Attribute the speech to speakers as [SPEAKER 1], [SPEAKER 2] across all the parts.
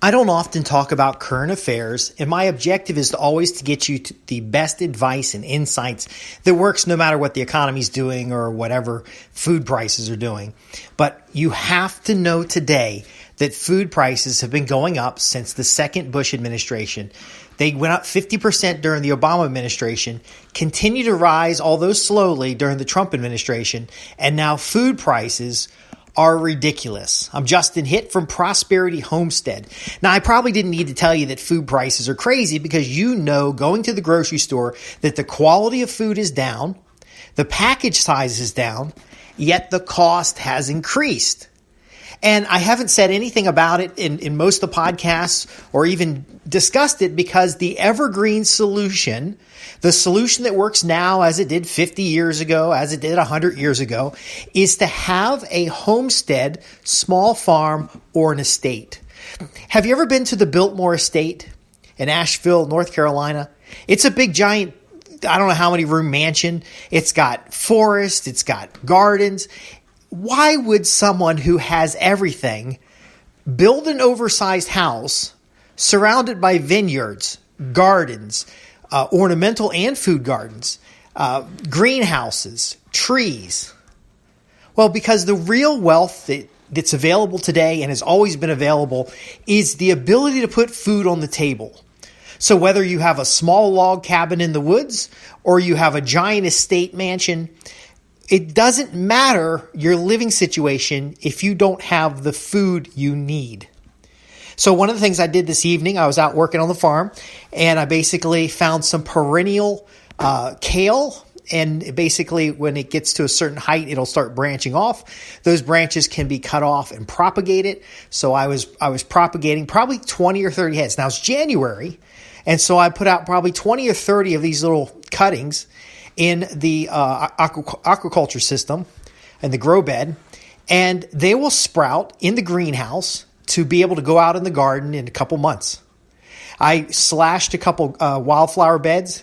[SPEAKER 1] I don't often talk about current affairs, and my objective is always to get you to the best advice and insights that works no matter what the economy's doing or whatever food prices are doing. But you have to know today that food prices have been going up since the second Bush administration. They went up 50% during the Obama administration, continue to rise, although slowly, during the Trump administration, and now food prices are ridiculous. I'm Justin Hitt from Prosperity Homestead. Now, I probably didn't need to tell you that food prices are crazy because you know going to the grocery store that the quality of food is down, the package size is down, yet the cost has increased. And I haven't said anything about it in most of the podcasts or even discussed it because the evergreen solution, the solution that works now as it did 50 years ago, as it did 100 years ago, is to have a homestead, small farm, or an estate. Have you ever been to the Biltmore Estate in Asheville, North Carolina? It's a big, giant, I don't know how many room mansion. It's got forest, it's got gardens. Why would someone who has everything build an oversized house surrounded by vineyards, gardens, ornamental and food gardens, greenhouses, trees? Well, because the real wealth that's available today and has always been available is the ability to put food on the table. So whether you have a small log cabin in the woods or you have a giant estate mansion, it doesn't matter your living situation if you don't have the food you need. So one of the things I did this evening, I was out working on the farm, and I basically found some perennial kale. And basically, when it gets to a certain height, it'll start branching off. Those branches can be cut off and propagated. So I was propagating probably 20 or 30 heads. Now it's January, and so I put out probably 20 or 30 of these little cuttings in the aquaculture system and the grow bed, and they will sprout in the greenhouse to be able to go out in the garden in a couple months. I slashed a couple wildflower beds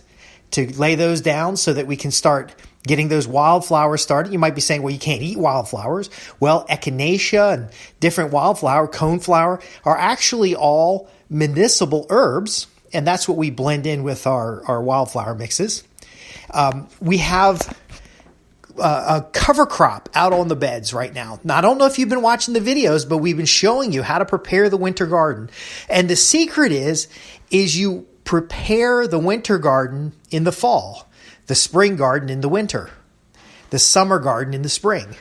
[SPEAKER 1] to lay those down so that we can start getting those wildflowers started. You might be saying, well, you can't eat wildflowers. Well, echinacea and different wildflower, coneflower, are actually all medicinal herbs, and that's what we blend in with our wildflower mixes. We have a cover crop out on the beds right now. Now, I don't know if you've been watching the videos, but we've been showing you how to prepare the winter garden. And the secret is you prepare the winter garden in the fall, the spring garden in the winter, the summer garden in the spring.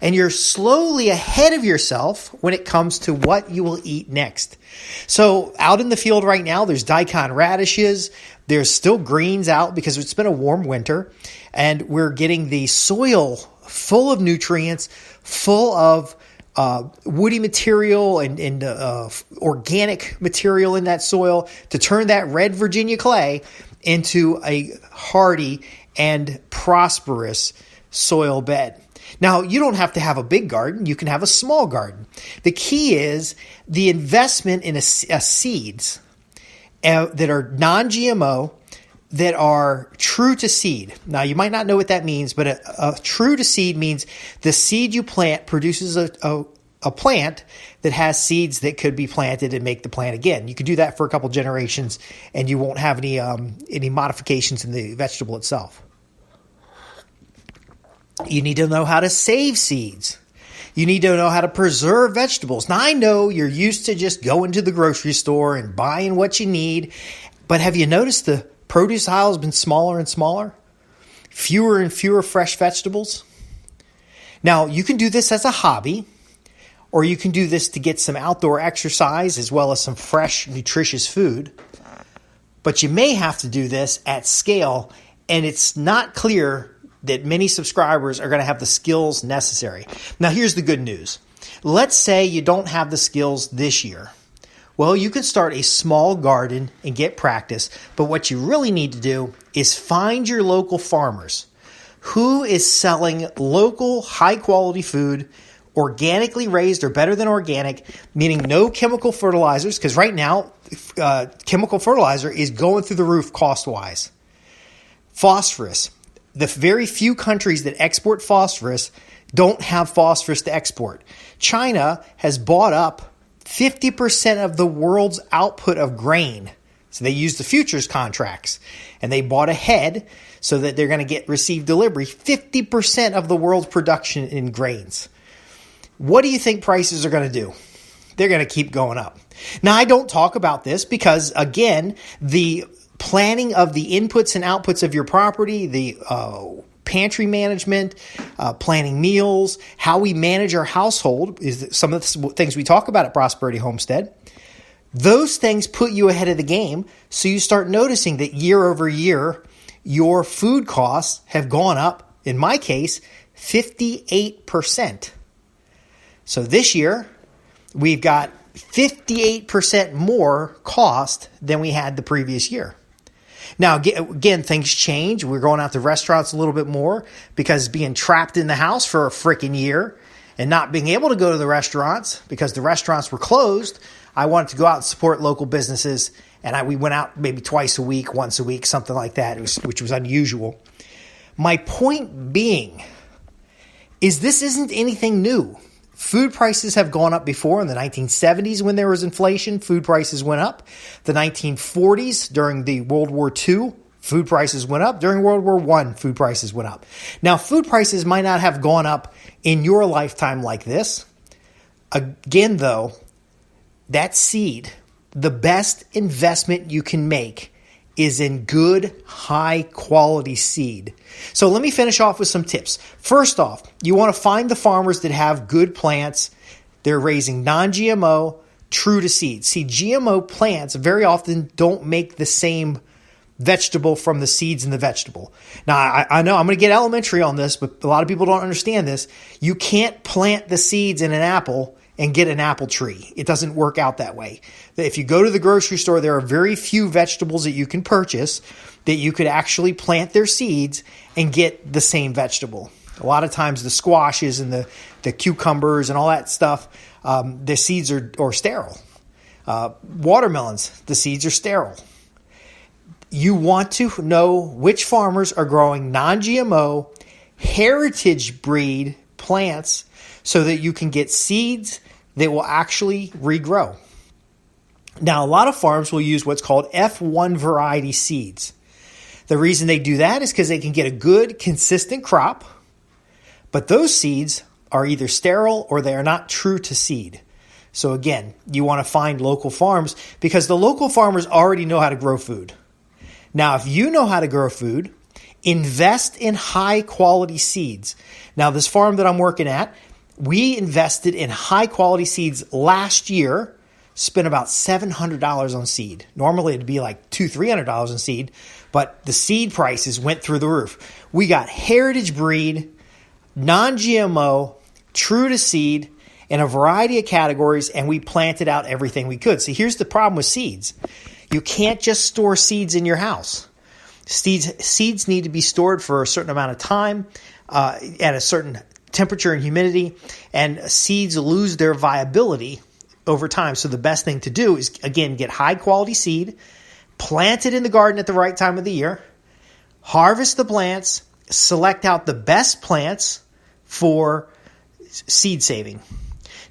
[SPEAKER 1] And you're slowly ahead of yourself when it comes to what you will eat next. So out in the field right now, there's daikon radishes. There's still greens out because it's been a warm winter. And we're getting the soil full of nutrients, full of woody material and organic material in that soil to turn that red Virginia clay into a hardy and prosperous soil bed. Now, you don't have to have a big garden. You can have a small garden. The key is the investment in seeds that are non-GMO, that are true to seed. Now, you might not know what that means, but a true to seed means the seed you plant produces a plant that has seeds that could be planted and make the plant again. You can do that for a couple generations, and you won't have any modifications in the vegetable itself. You need to know how to save seeds. You need to know how to preserve vegetables. Now, I know you're used to just going to the grocery store and buying what you need, but have you noticed the produce aisle has been smaller and smaller? Fewer and fewer fresh vegetables? Now, you can do this as a hobby, or you can do this to get some outdoor exercise as well as some fresh, nutritious food. But you may have to do this at scale, and it's not clear that many subscribers are going to have the skills necessary. Now, here's the good news. Let's say you don't have the skills this year. Well, you can start a small garden and get practice, but what you really need to do is find your local farmers. Who is selling local, high-quality food, organically raised or better than organic, meaning no chemical fertilizers, because right now, chemical fertilizer is going through the roof cost-wise. Phosphorus. The very few countries that export phosphorus don't have phosphorus to export. China has bought up 50% of the world's output of grain. So they used the futures contracts and they bought ahead so that they're going to receive delivery 50% of the world's production in grains. What do you think prices are going to do? They're going to keep going up. Now, I don't talk about this because, again, the planning of the inputs and outputs of your property, the pantry management, planning meals, how we manage our household is some of the things we talk about at Prosperity Homestead. Those things put you ahead of the game, so you start noticing that year over year, your food costs have gone up, in my case, 58%. So this year, we've got 58% more cost than we had the previous year. Now, again, things change. We're going out to restaurants a little bit more because being trapped in the house for a freaking year and not being able to go to the restaurants because the restaurants were closed, I wanted to go out and support local businesses, and we went out maybe twice a week, once a week, something like that, which was unusual. My point being is this isn't anything new. Food prices have gone up before. In the 1970s, when there was inflation, food prices went up. The 1940s, during the World War II, food prices went up. During World War I, food prices went up. Now, food prices might not have gone up in your lifetime like this. Again, though, that seed, the best investment you can make is in good, high-quality seed. So let me finish off with some tips. First off, you want to find the farmers that have good plants. They're raising non-GMO, true to seed. See, GMO plants very often don't make the same vegetable from the seeds in the vegetable. Now, I know I'm going to get elementary on this, but a lot of people don't understand this. You can't plant the seeds in an apple and get an apple tree. It doesn't work out that way. If you go to the grocery store, there are very few vegetables that you can purchase that you could actually plant their seeds and get the same vegetable. A lot of times the squashes and the cucumbers and all that stuff, the seeds are sterile. Watermelons, the seeds are sterile. You want to know which farmers are growing non-GMO, heritage breed plants so that you can get seeds that will actually regrow. Now, a lot of farms will use what's called F1 variety seeds. The reason they do that is because they can get a good, consistent crop, but those seeds are either sterile or they are not true to seed. So again, you want to find local farms because the local farmers already know how to grow food. Now, if you know how to grow food, invest in high-quality seeds. Now, this farm that I'm working at, we invested in high-quality seeds last year, spent about $700 on seed. Normally, it'd be like $200-$300 on seed, but the seed prices went through the roof. We got heritage breed, non-GMO, true to seed, in a variety of categories, and we planted out everything we could. So here's the problem with seeds. You can't just store seeds in your house. Seeds need to be stored for a certain amount of time at a certain temperature and humidity, and seeds lose their viability over time. So the best thing to do is, again, get high-quality seed, plant it in the garden at the right time of the year, harvest the plants, select out the best plants for seed saving.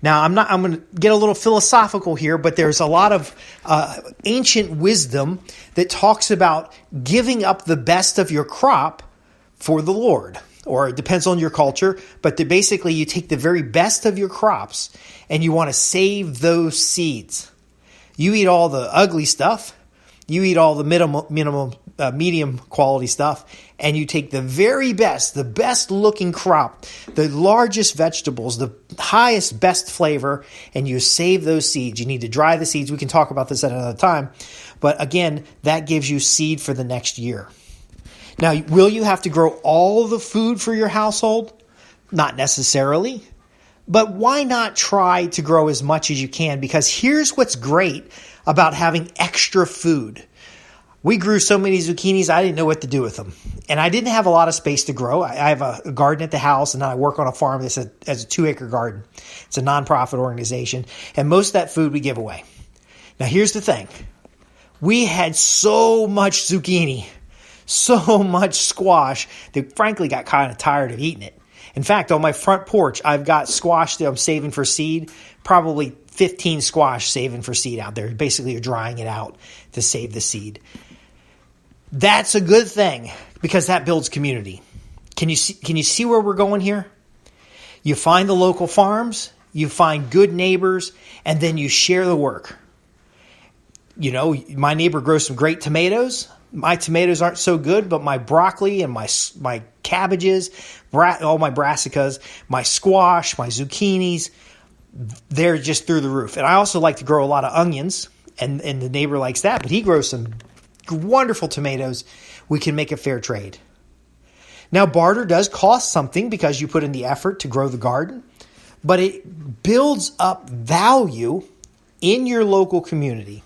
[SPEAKER 1] Now, I'm going to get a little philosophical here, but there's a lot of ancient wisdom that talks about giving up the best of your crop for the Lord. Or it depends on your culture, but basically you take the very best of your crops and you want to save those seeds. You eat all the ugly stuff, you eat all the medium quality stuff, and you take the very best, the best looking crop, the largest vegetables, the highest, best flavor, and you save those seeds. You need to dry the seeds. We can talk about this at another time. But again, that gives you seed for the next year. Now, will you have to grow all the food for your household? Not necessarily. But why not try to grow as much as you can? Because here's what's great about having extra food. We grew so many zucchinis, I didn't know what to do with them. And I didn't have a lot of space to grow. I have a garden at the house, and then I work on a farm that's as a 2-acre garden. It's a nonprofit organization. And most of that food we give away. Now, here's the thing. We had so much zucchini, so much squash that frankly got kind of tired of eating it. In fact, on my front porch, I've got squash that I'm saving for seed, probably 15 squash saving for seed out there. Basically, you're drying it out to save the seed. That's a good thing because that builds community. Can you see where we're going here? You find the local farms, you find good neighbors, and then you share the work. You know, my neighbor grows some great tomatoes. My tomatoes aren't so good, but my broccoli and my cabbages, all my brassicas, my squash, my zucchinis, they're just through the roof. And I also like to grow a lot of onions, and the neighbor likes that, but he grows some wonderful tomatoes. We can make a fair trade. Now, barter does cost something because you put in the effort to grow the garden, but it builds up value in your local community.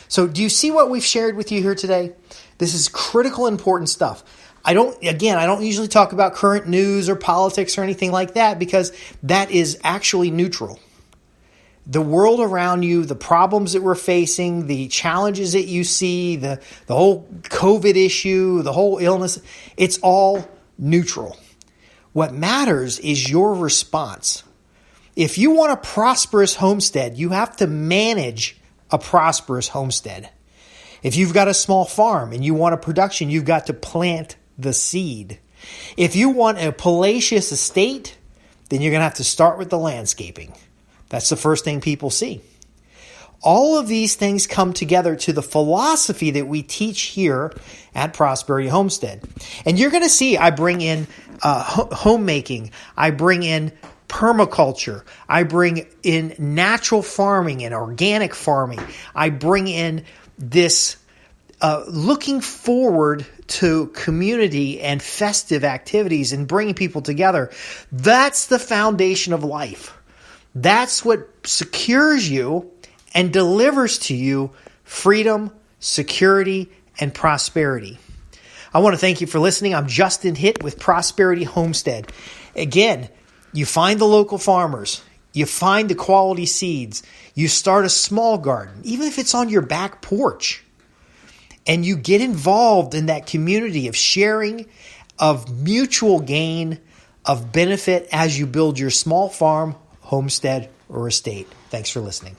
[SPEAKER 1] So do you see what we've shared with you here today? This is critical, important stuff. I don't usually talk about current news or politics or anything like that because that is actually neutral. The world around you, the problems that we're facing, the challenges that you see, the whole COVID issue, the whole illness, it's all neutral. What matters is your response. If you want a prosperous homestead, you have to manage a prosperous homestead. If you've got a small farm and you want a production, you've got to plant the seed. If you want a palatial estate, then you're going to have to start with the landscaping. That's the first thing people see. All of these things come together to the philosophy that we teach here at Prosperity Homestead. And you're going to see I bring in homemaking. I bring in permaculture. I bring in natural farming and organic farming. I bring in this looking forward to community and festive activities and bringing people together. That's the foundation of life. That's what secures you and delivers to you freedom, security, and prosperity. I want to thank you for listening. I'm Justin Hitt with Prosperity Homestead. Again, you find the local farmers. You find the quality seeds. You start a small garden, even if it's on your back porch. And you get involved in that community of sharing, of mutual gain, of benefit as you build your small farm, homestead, or estate. Thanks for listening.